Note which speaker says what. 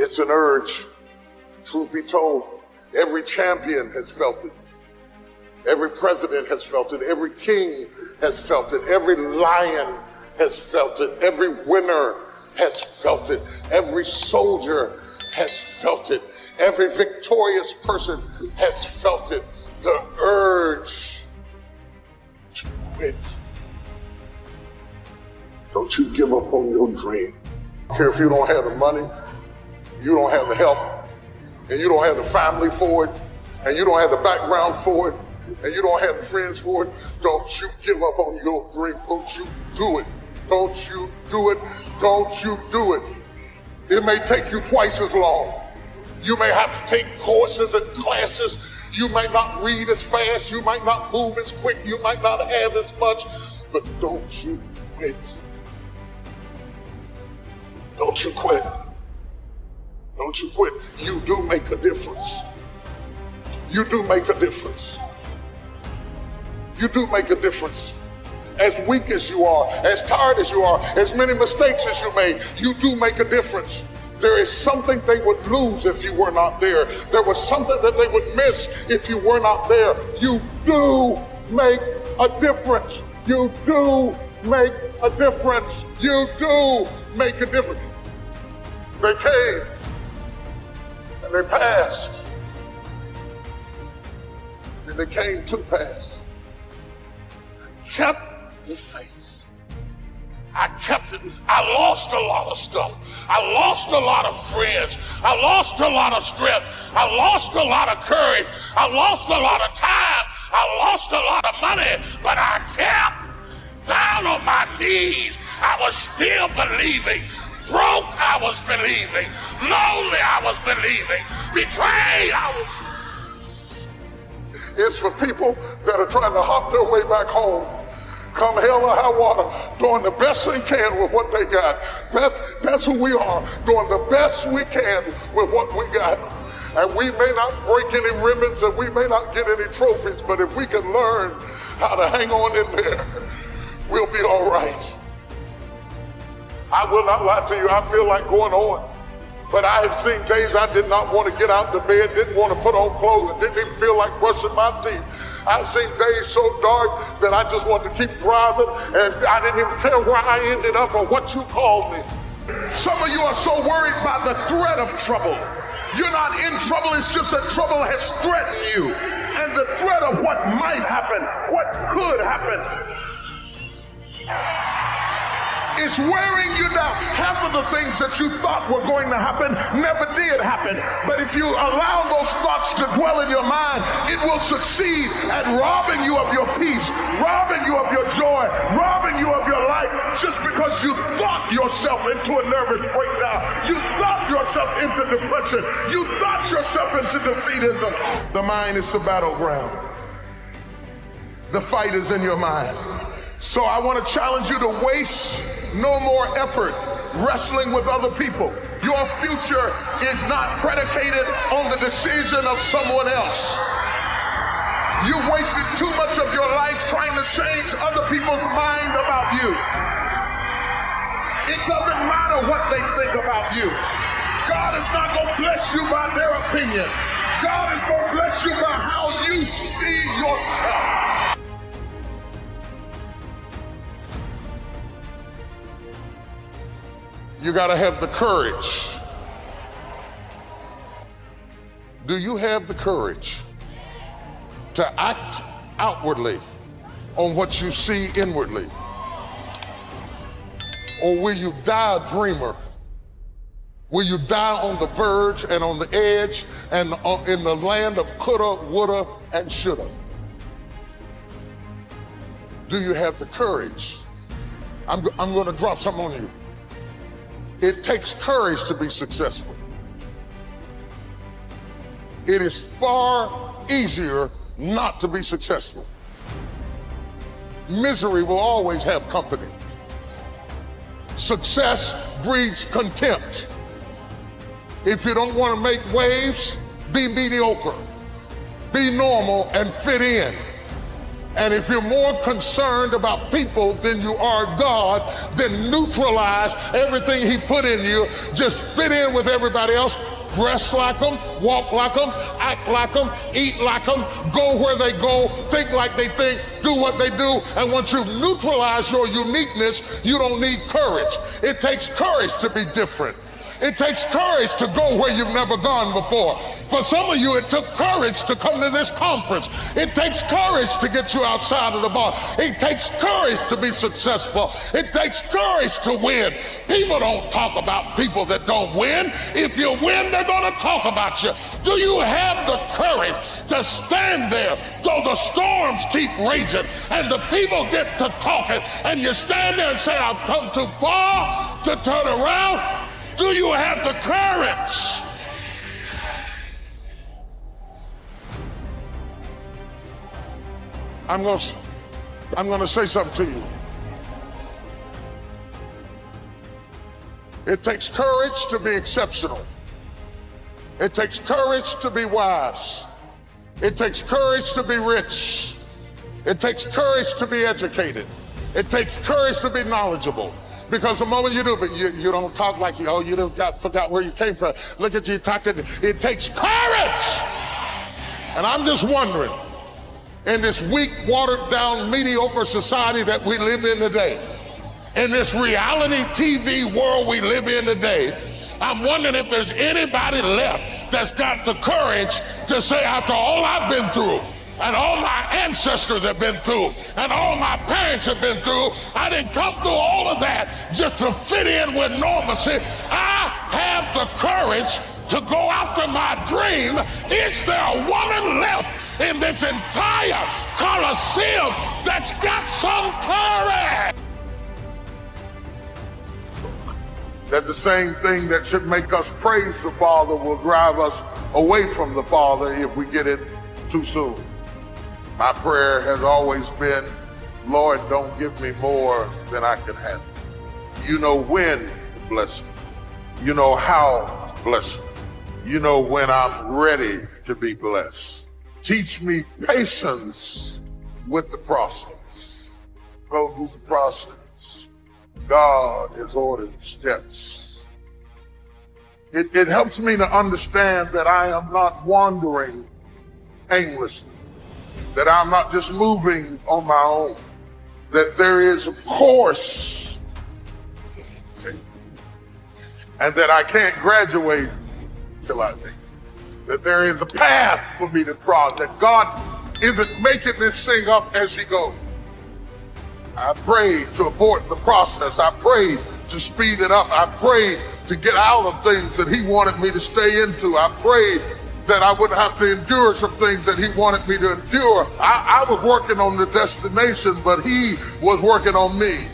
Speaker 1: It's an urge. Truth be told, every champion has felt it. Every president has felt it. Every king has felt it. Every lion has felt it. Every winner has felt it. Every soldier has felt it. Every victorious person has felt it. The urge to quit. Don't you give up on your dream. I don't care if you don't have the money, you don't have the help, and you don't have the family for it, and you don't have the background for it, and you don't have the friends for it. Don't you give up on your dream. Don't you do it. Don't you do it. Don't you do it. It may take you twice as long. You may have to take courses and classes. You might not read as fast. You might not move as quick. You might not have as much. But don't you quit. Don't you quit. Don't you quit. You do make a difference. You do make a difference. You do make a difference. As weak as you are, as tired as you are, as many mistakes as you made, you do make a difference. There is something they would lose if you were not there. There was something that they would miss if you were not there. You do make a difference. You do make a difference. You do make a difference. They came and they passed. And they came to pass. I kept the faith. I kept it. I lost a lot of stuff. I lost a lot of friends. I lost a lot of strength. I lost a lot of courage. I lost a lot of time. I lost a lot of money, but I kept down on my knees. I was still believing. Broke, I was believing. Lonely, I was believing. Betrayed, I was. It's for people that are trying to hop their way back home. Come hell or high water, doing the best they can with what they got. That's who we are, doing the best we can with what we got. And we may not break any ribbons and we may not get any trophies, but if we can learn how to hang on in there, we'll be all right. I will not lie to you, I feel like going on. But I have seen days I did not want to get out of bed, didn't want to put on clothes, and didn't even feel like brushing my teeth. I've seen days so dark that I just want to keep driving, and I didn't even care where I ended up or what you called me.
Speaker 2: Some of you are so worried by the threat of trouble. You're not in trouble, it's just that trouble has threatened you. And the threat of what might happen, what could happen, is wearing you down. Half of the things that you thought were going to happen never did happen. But if you allow those thoughts to dwell in your mind, it will succeed at robbing you of your peace, robbing you of your joy, robbing you of your life, just because you thought yourself into a nervous breakdown. You thought yourself into depression. You thought yourself into defeatism. The mind is the battleground. The fight is in your mind. So I want to challenge you to waste no more effort wrestling with other people. Your future is not predicated on the decision of someone else. You wasted too much of your life trying to change other people's mind about you. It doesn't matter what they think about you. God is not going to bless you by their opinion. God is going to bless you by how you see yourself.
Speaker 1: You got to have the courage. Do you have the courage to act outwardly on what you see inwardly? Or will you die a dreamer? Will you die on the verge and on the edge and in the land of coulda, woulda, and shoulda? Do you have the courage? I'm going to drop something on you. It takes courage to be successful. It is far easier not to be successful. Misery will always have company. Success breeds contempt. If you don't want to make waves, be mediocre. Be normal and fit in. And if you're more concerned about people than you are God, then neutralize everything he put in you. Just fit in with everybody else. Dress like them, walk like them, act like them, eat like them, go where they go, think like they think, do what they do. And once you've neutralized your uniqueness, you don't need courage. It takes courage to be different. It takes courage to go where you've never gone before. For some of you, it took courage to come to this conference. It takes courage to get you outside of the bar. It takes courage to be successful. It takes courage to win. People don't talk about people that don't win. If you win, they're going to talk about you. Do you have the courage to stand there though the storms keep raging and the people get to talking and you stand there and say, I've come too far to turn around? Do you have the courage? I'm going to say something to you. It takes courage to be exceptional. It takes courage to be wise. It takes courage to be rich. It takes courage to be educated. It takes courage to be knowledgeable. Because the moment you do, but you don't talk like you forgot where you came from. Look at you talking. It takes courage. And I'm just wondering, in this weak, watered down, mediocre society that we live in today, in this reality TV world we live in today, I'm wondering if there's anybody left that's got the courage to say, after all I've been through, and all my ancestors have been through, and all my parents have been through, I didn't come through all of that just to fit in with normalcy. I have the courage to go after my dream. Is there a woman left in this entire Coliseum that's got some courage? That the same thing that should make us praise the Father will drive us away from the Father if we get it too soon. My prayer has always been, Lord, don't give me more than I can handle. You know when to bless me. You know how to bless me. You know when I'm ready to be blessed. Teach me patience with the process. Go through the process. God has ordered steps. It helps me to understand that I am not wandering aimlessly. That I'm not just moving on my own, that there is a course, and that I can't graduate till I make it. That there is a path for me to trod, that God isn't making this thing up as he goes. I prayed to abort the process. I prayed to speed it up. I prayed to get out of things that he wanted me to stay into. I prayed that I wouldn't have to endure some things that he wanted me to endure. I was working on the destination, but he was working on me.